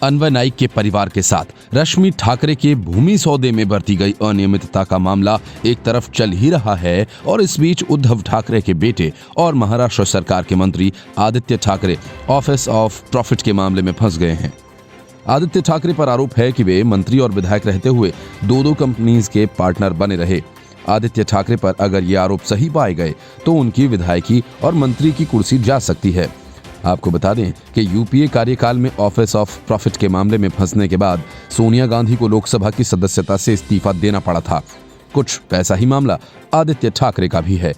अन्वय नाइक के परिवार के साथ रश्मि ठाकरे के भूमि सौदे में बरती गई अनियमितता का मामला एक तरफ चल ही रहा है और इस बीच उद्धव ठाकरे के बेटे और महाराष्ट्र सरकार के मंत्री Aditya Thackeray office of profit के मामले में फंस गए हैं। आदित्य ठाकरे पर आरोप है कि वे मंत्री और विधायक रहते हुए दो कंपनीज के पार्टनर बने रहे। आदित्य ठाकरे पर अगर ये आरोप सही पाए गए तो उनकी विधायकी और मंत्री की कुर्सी जा सकती है। आपको बता दें कि यूपीए कार्यकाल में ऑफिस ऑफ प्रॉफिट के मामले में फंसने के बाद सोनिया गांधी को लोकसभा की सदस्यता से इस्तीफा देना पड़ा था। कुछ वैसा ही मामला आदित्य ठाकरे का भी है।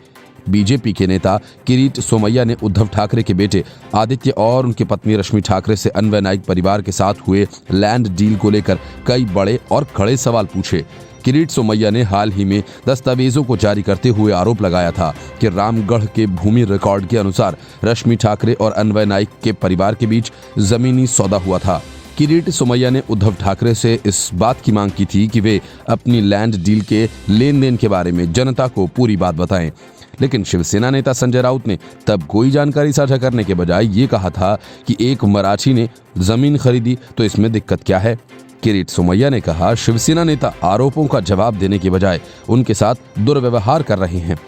बीजेपी के नेता किरीट सोमैया ने उद्धव ठाकरे के बेटे आदित्य और उनकी पत्नी रश्मि ठाकरे से अन्वय नाइक परिवार के साथ हुए लैंड डील को लेकर कई बड़े और कड़े सवाल पूछे। किरीट सोमैया ने हाल ही में दस्तावेजों को जारी करते हुए आरोप लगाया था कि रामगढ़ के भूमि रिकॉर्ड के अनुसार रश्मि ठाकरे और अन्वय नाइक के परिवार के बीच जमीनी सौदा हुआ था। किरीट सोमैया ने उद्धव ठाकरे से इस बात की मांग की थी कि वे अपनी लैंड डील के लेन देन के बारे में जनता को पूरी बात बताएं, लेकिन शिवसेना नेता संजय राउत ने तब कोई जानकारी साझा करने के बजाय ये कहा था कि एक मराठी ने जमीन खरीदी तो इसमें दिक्कत क्या है। किरीट सोमैया ने कहा, शिवसेना नेता आरोपों का जवाब देने के बजाय उनके साथ दुर्व्यवहार कर रहे हैं।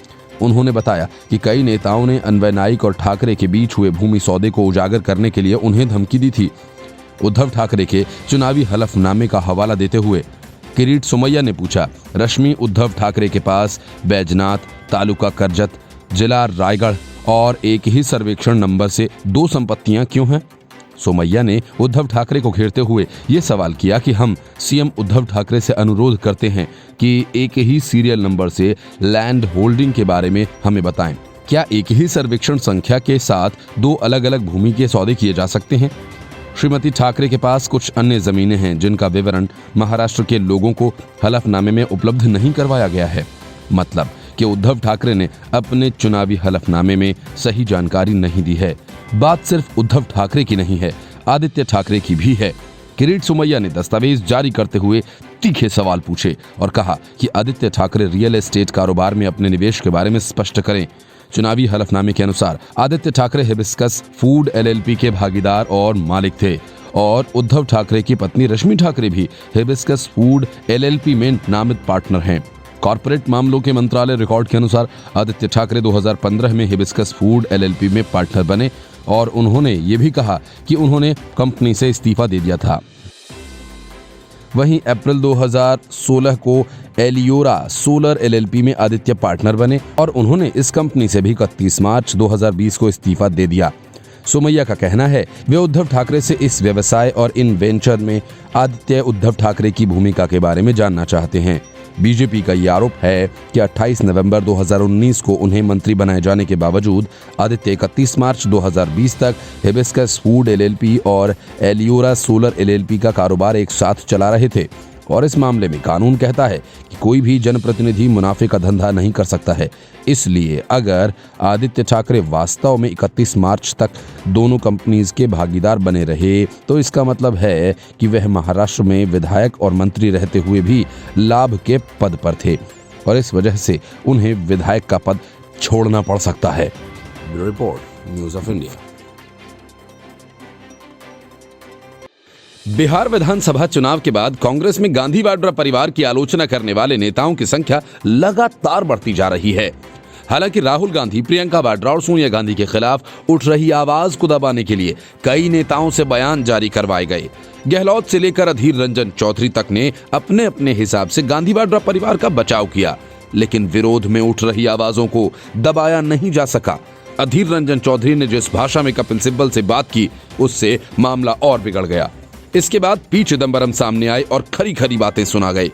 उन्होंने बताया कि कई नेताओं ने अन्वय नाइक और ठाकरे के बीच हुए भूमि सौदे को उजागर करने के लिए उन्हें धमकी दी थी। उद्धव ठाकरे के चुनावी हलफनामे का हवाला देते हुए किरीट सोमैया ने पूछा, रश्मि उद्धव ठाकरे के पास बैजनाथ, तालुका करजत, जिला रायगढ़ और एक ही सर्वेक्षण नंबर से 2 संपत्तियां क्यों हैं? सोमैया ने उद्धव ठाकरे को घेरते हुए ये सवाल किया कि हम सीएम उद्धव ठाकरे से अनुरोध करते हैं कि एक ही सीरियल नंबर से लैंड होल्डिंग के बारे में हमें बताएं। क्या एक ही सर्वेक्षण संख्या के साथ 2 अलग अलग भूमि के सौदे किए जा सकते हैं? श्रीमती ठाकरे के पास कुछ अन्य जमीनें हैं जिनका विवरण महाराष्ट्र के लोगों को हलफनामे में उपलब्ध नहीं करवाया गया है। मतलब कि उद्धव ठाकरे ने अपने चुनावी हलफनामे में सही जानकारी नहीं दी है। बात सिर्फ उद्धव ठाकरे की नहीं है, आदित्य ठाकरे की भी है। किरीट सोमैया ने दस्तावेज जारी करते हुए तीखे सवाल पूछे और कहा कि आदित्य ठाकरे रियल एस्टेट कारोबार में अपने निवेश के बारे में स्पष्ट करें। चुनावी हलफनामे के अनुसार Aditya Thackeray hibiscus food LLP के भागीदार और मालिक थे और उद्धव ठाकरे की पत्नी रश्मि ठाकरे भी हिबिस्कस फूड एलएलपी में नामित पार्टनर हैं। कॉर्पोरेट मामलों के मंत्रालय रिकॉर्ड के अनुसार आदित्य ठाकरे 2015 में हिबिस्कस फूड एलएलपी में पार्टनर बने और उन्होंने ये भी कहा कि उन्होंने कंपनी से इस्तीफा दे दिया था। वहीं अप्रैल 2016 को एलियोरा सोलर एलएलपी में आदित्य पार्टनर बने और उन्होंने इस कंपनी से भी 31 मार्च 2020 को इस्तीफा दे दिया। सोमैया का कहना है वे उद्धव ठाकरे से इस व्यवसाय और इन वेंचर में आदित्य उद्धव ठाकरे की भूमिका के बारे में जानना चाहते हैं। बीजेपी का ये आरोप है कि 28 नवंबर 2019 को उन्हें मंत्री बनाए जाने के बावजूद आदित्य 31 मार्च 2020 तक हिबिस्कस फूड एलएलपी और एलियोरा सोलर एलएलपी का कारोबार एक साथ चला रहे थे और इस मामले में कानून कहता है कि कोई भी जनप्रतिनिधि मुनाफे का धंधा नहीं कर सकता है। इसलिए अगर आदित्य ठाकरे वास्तव में 31 मार्च तक दोनों कंपनीज के भागीदार बने रहे तो इसका मतलब है कि वह महाराष्ट्र में विधायक और मंत्री रहते हुए भी लाभ के पद पर थे और इस वजह से उन्हें विधायक का पद छोड़ना पड़ सकता है। Bureau report, news of India. Bihar विधानसभा चुनाव के बाद कांग्रेस में गांधी वाड्रा परिवार की आलोचना करने वाले नेताओं की संख्या लगातार बढ़ती जा रही है। हालांकि राहुल गांधी, प्रियंका वाड्रा और सोनिया गांधी के खिलाफ उठ रही आवाज को दबाने के लिए कई नेताओं से बयान जारी करवाए गए। गहलोत से लेकर अधीर रंजन चौधरी तक ने अपने अपने हिसाब से गांधी वाड्रा परिवार का बचाव किया, लेकिन विरोध में उठ रही आवाजों को दबाया नहीं जा सका। अधीर रंजन चौधरी ने जिस भाषा में कपिल सिब्बल से बात की उससे मामला और बिगड़ गया। इसके बाद पी चिदंबरम सामने आए और खरी खरी बातें सुना गई।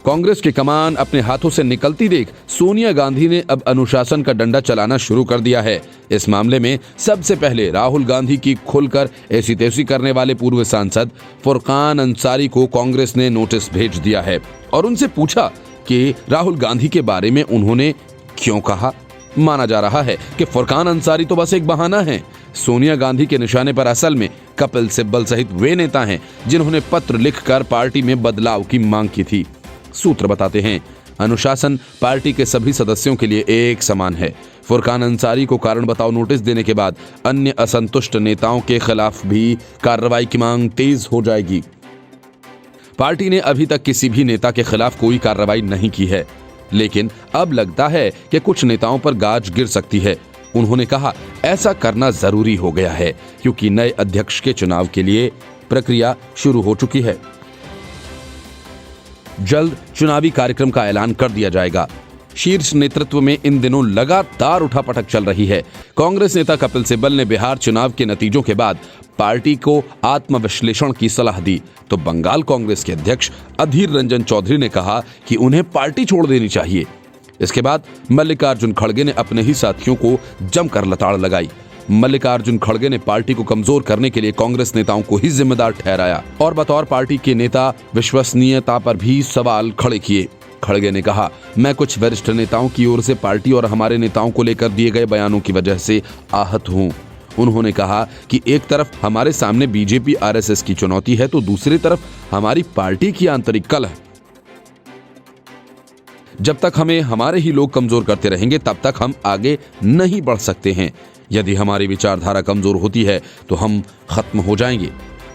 कांग्रेस की कमान अपने हाथों से निकलती देख सोनिया गांधी ने अब अनुशासन का डंडा चलाना शुरू कर दिया है। इस मामले में सबसे पहले राहुल गांधी की खुलकर ऐसी तैसी करने वाले पूर्व सांसद फुरकान अंसारी को कांग्रेस ने नोटिस भेज दिया है और उनसे पूछा कि राहुल गांधी के बारे में उन्होंने क्यों कहा। माना जा रहा है कि फुरकान अंसारी तो बस एक बहाना है। सोनिया गांधी के निशाने पर असल में कपिल सिब्बल सहित वे नेता हैं जिन्होंने पत्र लिखकर पार्टी में बदलाव की मांग की थी। सूत्र बताते हैं अनुशासन पार्टी के सभी सदस्यों के लिए एक समान है। फुरकान अंसारी को कारण बताओ नोटिस देने के बाद अन्य असंतुष्ट नेताओं के खिलाफ भी कार्रवाई की मांग तेज हो जाएगी। पार्टी ने अभी तक किसी भी नेता के खिलाफ कोई कार्रवाई नहीं की है, लेकिन अब लगता है कि कुछ नेताओं पर गाज गिर सकती है। उन्होंने कहा, ऐसा करना जरूरी हो गया है क्योंकि नए अध्यक्ष के चुनाव के लिए प्रक्रिया शुरू हो चुकी है। जल्द चुनावी कार्यक्रम का ऐलान कर दिया जाएगा। शीर्ष नेतृत्व में इन दिनों लगातार उठापटक चल रही है। कांग्रेस नेता कपिल सिब्बल ने बिहार चुनाव के नतीजों के बाद पार्टी को आत्मविश्लेषण की सलाह दी, तो बंगाल कांग्रेस के अध्यक्ष अधीर रंजन चौधरी ने कहा कि उन्हें पार्टी छोड़ देनी चाहिए। इसके बाद मल्लिकार्जुन खड़गे ने अपने ही साथियों को जमकर लताड़ लगाई। मल्लिकार्जुन खड़गे ने पार्टी को कमजोर करने के लिए कांग्रेस नेताओं को ही जिम्मेदार ठहराया और बतौर पार्टी के नेता विश्वसनीयता पर भी सवाल खड़े किए। खड़गे ने कहा, मैं कुछ वरिष्ठ नेताओं की ओर से पार्टी और हमारे नेताओं को लेकर दिए गए बयानों की वजह से आहत हूं। उन्होंने कहा कि एक तरफ हमारे सामने बीजेपी आरएसएस की चुनौती है तो दूसरी तरफ हमारी पार्टी की आंतरिक कलह। जब तक हमें हमारे ही लोग कमजोर करते रहेंगे तब तक हम आगे नहीं बढ़ सकते हैं। यदि हमारी विचारधारा कमजोर होती है तो हम खत्म हो जाएंगे।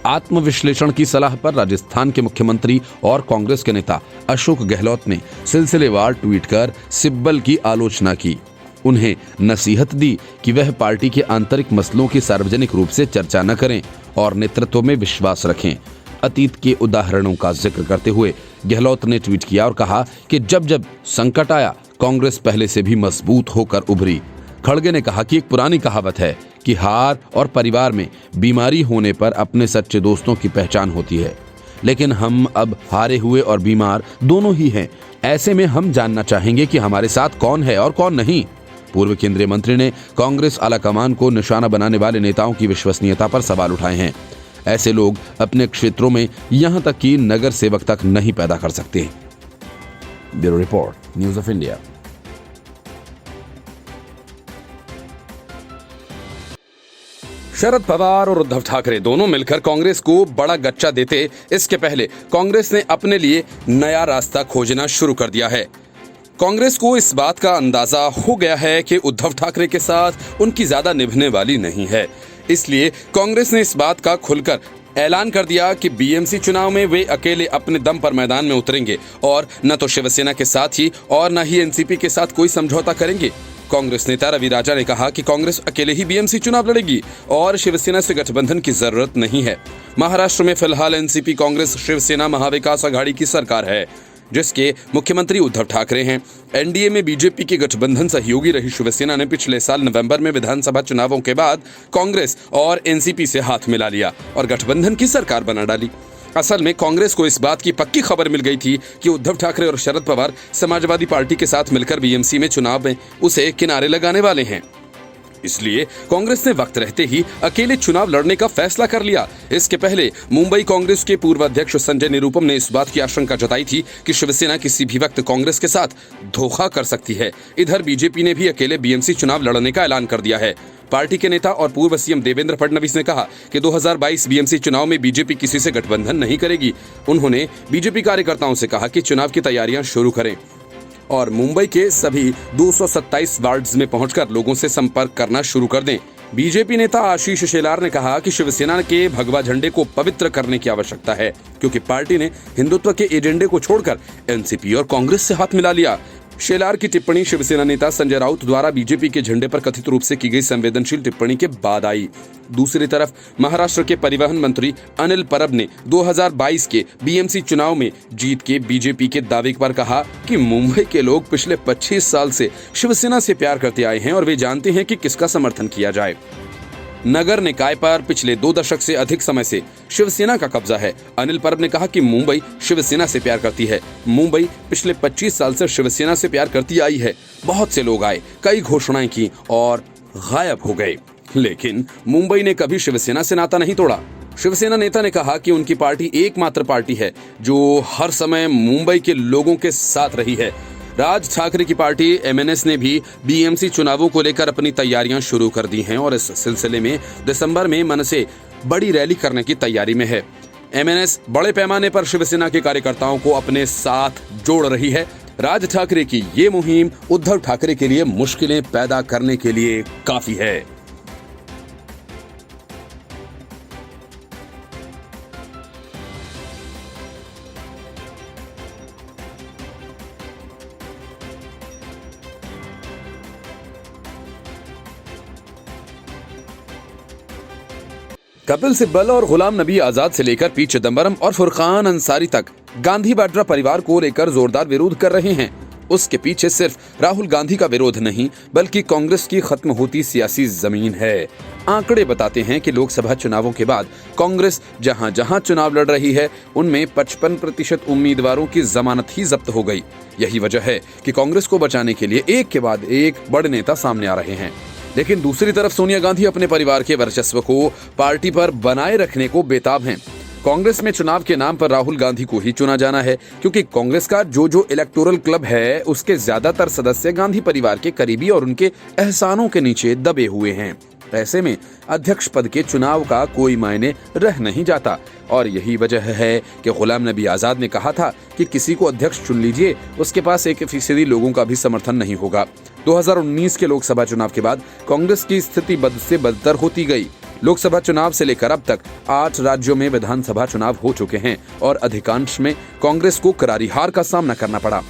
आत्मविश्लेषण की सलाह पर राजस्थान के मुख्यमंत्री और कांग्रेस के नेता अशोक गहलोत ने सिलसिलेवार ट्वीट कर सिब्बल की आलोचना की। उन्हें नसीहत दी कि वह पार्टी के आंतरिक मसलों की सार्वजनिक रूप से चर्चा न करें और नेतृत्व में विश्वास रखें। अतीत के उदाहरणों का जिक्र करते हुए गहलोत ने ट्वीट किया और कहा कि जब जब संकट आया कांग्रेस पहले से भी मजबूत होकर उभरी। खड़गे ने कहा कि एक पुरानी कहावत है कि हार और परिवार में बीमारी होने पर अपने सच्चे दोस्तों की पहचान होती है, लेकिन हम अब हारे हुए और बीमार दोनों ही हैं। ऐसे में हम जानना चाहेंगे कि हमारे साथ कौन है और कौन नहीं। पूर्व केंद्रीय मंत्री ने कांग्रेस आलाकमान को निशाना बनाने वाले नेताओं की विश्वसनीयता पर सवाल उठाए हैं। ऐसे लोग अपने क्षेत्रों में यहां तक कि नगर सेवक तक नहीं पैदा कर सकते। Bureau report, news of India. Sharad Pawar और उद्धव ठाकरे दोनों मिलकर कांग्रेस को बड़ा गच्चा देते इसके पहले कांग्रेस ने अपने लिए नया रास्ता खोजना शुरू कर दिया है। कांग्रेस को इस बात का अंदाजा हो गया है कि उद्धव ठाकरे के साथ उनकी ज्यादा निभने वाली नहीं है, इसलिए कांग्रेस ने इस बात का खुलकर ऐलान कर दिया कि बीएमसी चुनाव में वे अकेले अपने दम पर मैदान में उतरेंगे और न तो शिवसेना के साथ ही और न ही एनसीपी के साथ कोई समझौता करेंगे। कांग्रेस नेता रवि राजा ने कहा कि कांग्रेस अकेले ही बीएमसी चुनाव लड़ेगी और शिवसेना से गठबंधन की जरूरत नहीं है। महाराष्ट्र में फिलहाल एनसीपी कांग्रेस शिवसेना महाविकास आघाड़ी की सरकार है, जिसके मुख्यमंत्री उद्धव ठाकरे हैं। एनडीए में बीजेपी की गठबंधन सहयोगी रही शिवसेना ने पिछले साल नवंबर में विधानसभा चुनावों के बाद कांग्रेस और एनसीपी से हाथ मिला लिया और गठबंधन की सरकार बना डाली। असल में कांग्रेस को इस बात की पक्की खबर मिल गई थी कि उद्धव ठाकरे और शरद पवार समाजवादी पार्टी के साथ मिलकर बीएमसी में चुनाव में उसे किनारे लगाने वाले हैं। इसलिए कांग्रेस ने वक्त रहते ही अकेले चुनाव लड़ने का फैसला कर लिया। इसके पहले मुंबई कांग्रेस के पूर्व अध्यक्ष संजय निरुपम ने इस बात की आशंका जताई थी कि शिवसेना किसी भी वक्त कांग्रेस के साथ धोखा कर सकती है। इधर बीजेपी ने भी अकेले बीएमसी चुनाव लड़ने का ऐलान कर दिया है। पार्टी के नेता और पूर्व सीएम देवेंद्र फडणवीस ने कहा कि 2022 बीएमसी चुनाव में बीजेपी किसी से गठबंधन नहीं करेगी। उन्होंने बीजेपी कार्यकर्ताओं से कहा कि चुनाव की तैयारियां शुरू करें और मुंबई के सभी 227 वार्ड्स में पहुंचकर लोगों से संपर्क करना शुरू कर दें। बीजेपी नेता आशीष शेलार ने कहा कि शिवसेना के भगवा झंडे को पवित्र करने की आवश्यकता है, क्योंकि पार्टी ने हिंदुत्व के एजेंडे को छोड़कर एनसीपी और कांग्रेस से हाथ मिला लिया। शेलार की टिप्पणी शिवसेना नेता संजय राउत द्वारा बीजेपी के झंडे पर कथित रूप से की गई संवेदनशील टिप्पणी के बाद आई। दूसरी तरफ महाराष्ट्र के परिवहन मंत्री अनिल परब ने 2022 के बीएमसी चुनाव में जीत के बीजेपी के दावे पर कहा कि मुंबई के लोग पिछले 25 साल से शिवसेना से प्यार करते आए हैं और वे जानते हैं कि किसका समर्थन किया जाए। नगर निकाय पर पिछले 2 दशक से अधिक समय से शिवसेना का कब्जा है। अनिल परब ने कहा कि मुंबई शिवसेना से प्यार करती है। मुंबई पिछले 25 साल से शिवसेना से प्यार करती आई है। बहुत से लोग आए, कई घोषणाएं की और गायब हो गए, लेकिन मुंबई ने कभी शिवसेना से नाता नहीं तोड़ा। शिवसेना नेता ने कहा कि उनकी पार्टी एकमात्र पार्टी है जो हर समय मुंबई के लोगों के साथ रही है। राज ठाकरे की पार्टी एमएनएस ने भी बीएमसी चुनावों को लेकर अपनी तैयारियां शुरू कर दी हैं और इस सिलसिले में दिसंबर में मन से बड़ी रैली करने की तैयारी में है। एमएनएस बड़े पैमाने पर शिवसेना के कार्यकर्ताओं को अपने साथ जोड़ रही है। राज ठाकरे की ये मुहिम उद्धव ठाकरे के लिए मुश्किलें पैदा करने के लिए काफी है। कपिल सिब्बल और गुलाम नबी आजाद से लेकर पी चिदंबरम और फुरकान अंसारी तक गांधी वाड्रा परिवार को लेकर जोरदार विरोध कर रहे हैं। उसके पीछे सिर्फ राहुल गांधी का विरोध नहीं, बल्कि कांग्रेस की खत्म होती सियासी जमीन है। आंकड़े बताते हैं कि लोकसभा चुनावों के बाद कांग्रेस जहां जहां चुनाव लड़ रही है, उनमें 55% उम्मीदवारों की जमानत ही जब्त हो गई। यही वजह है कि कांग्रेस को बचाने के लिए एक के बाद एक बड़े नेता सामने आ रहे हैं। लेकिन दूसरी तरफ सोनिया गांधी अपने परिवार के वर्चस्व को पार्टी पर बनाए रखने को बेताब हैं। कांग्रेस में चुनाव के नाम पर राहुल गांधी को ही चुना जाना है, क्योंकि कांग्रेस का जो इलेक्टोरल क्लब है, उसके ज्यादातर सदस्य गांधी परिवार के करीबी और उनके एहसानों के नीचे दबे हुए हैं। ऐसे में अध्यक्ष पद के चुनाव का कोई मायने रह नहीं जाता। और यही वजह है कि गुलाम नबी आजाद ने कहा था कि किसी को अध्यक्ष चुन लीजिए, उसके पास 1% लोगों का भी समर्थन नहीं होगा। 2019 के लोकसभा चुनाव के बाद कांग्रेस की स्थिति बद से बदतर होती गई। लोकसभा चुनाव से लेकर अब तक 8 राज्यों में विधानसभा चुनाव हो चुके हैं और अधिकांश में कांग्रेस को करारी हार का सामना करना पड़ा।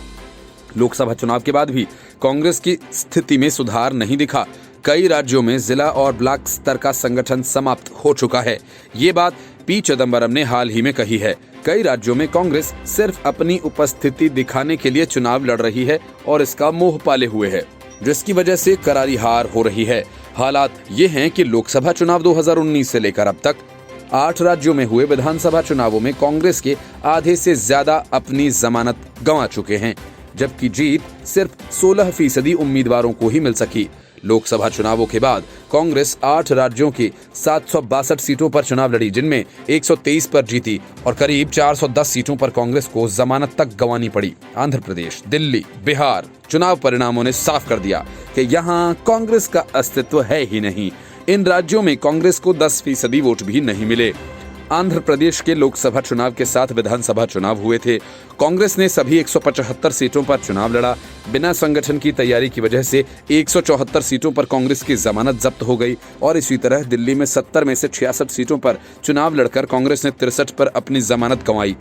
लोकसभा चुनाव के बाद भी कांग्रेस की स्थिति में सुधार नहीं दिखा। कई राज्यों में जिला और ब्लॉक स्तर का संगठन समाप्त हो चुका है। ये बात पी चिदंबरम ने हाल ही में कही है। कई राज्यों में कांग्रेस सिर्फ अपनी उपस्थिति दिखाने के लिए चुनाव लड़ रही है और इसका मोह पाले हुए है, जिसकी वजह से करारी हार हो रही है। हालात ये हैं कि लोकसभा चुनाव 2019 से लेकर अब तक 8 राज्यों में हुए विधानसभा चुनावों में कांग्रेस के आधे से ज्यादा अपनी जमानत गंवा चुके हैं, जबकि जीत सिर्फ 16% उम्मीदवारों को ही मिल सकी। लोकसभा चुनावों के बाद कांग्रेस 8 राज्यों की 762 सीटों पर चुनाव लड़ी, जिनमें 123 पर जीती और करीब 410 सीटों पर कांग्रेस को जमानत तक गंवानी पड़ी। आंध्र प्रदेश, दिल्ली, बिहार चुनाव परिणामों ने साफ कर दिया कि यहाँ कांग्रेस का अस्तित्व है ही नहीं। इन राज्यों में कांग्रेस को 10% वोट भी नहीं मिले। आंध्र प्रदेश के लोकसभा चुनाव के साथ विधानसभा चुनाव हुए थे। कांग्रेस ने सभी 175 सीटों पर चुनाव लड़ा। बिना संगठन की तैयारी की वजह से 174 सीटों पर कांग्रेस की जमानत जब्त हो गई और इसी तरह दिल्ली में 70 में से 66 सीटों पर चुनाव लड़कर कांग्रेस ने 63 पर अपनी जमानत गंवाई।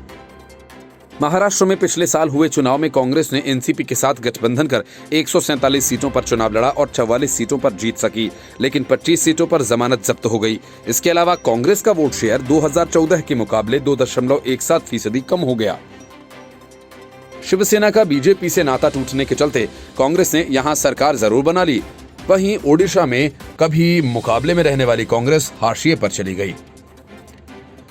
महाराष्ट्र में पिछले साल हुए चुनाव में कांग्रेस ने एनसीपी के साथ गठबंधन कर 147 सीटों पर चुनाव लड़ा और 44 सीटों पर जीत सकी, लेकिन 25 सीटों पर जमानत जब्त हो गई। इसके अलावा कांग्रेस का वोट शेयर 2014 के मुकाबले 2.17% कम हो गया। शिवसेना का बीजेपी से नाता टूटने के चलते कांग्रेस ने यहां सरकार जरूर बना ली, वहीं ओडिशा में कभी मुकाबले में रहने वाली कांग्रेस हाशिए पर चली गई।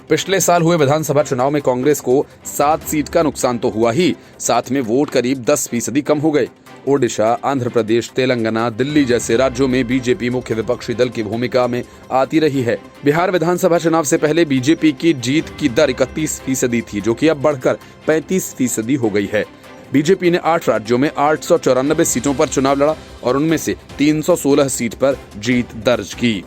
पिछले साल हुए विधानसभा चुनाव में कांग्रेस को 7 सीट का नुकसान तो हुआ ही, साथ में वोट करीब 10% कम हो गए। ओडिशा, आंध्र प्रदेश, तेलंगाना, दिल्ली जैसे राज्यों में बीजेपी मुख्य विपक्षी दल की भूमिका में आती रही है। बिहार विधानसभा चुनाव से पहले बीजेपी की जीत की दर 31% थी, जो कि अब बढ़कर 35% हो गई है। बीजेपी ने 8 राज्यों में 894 सीटों पर चुनाव लड़ा और उनमें से 316 सीट पर जीत दर्ज की।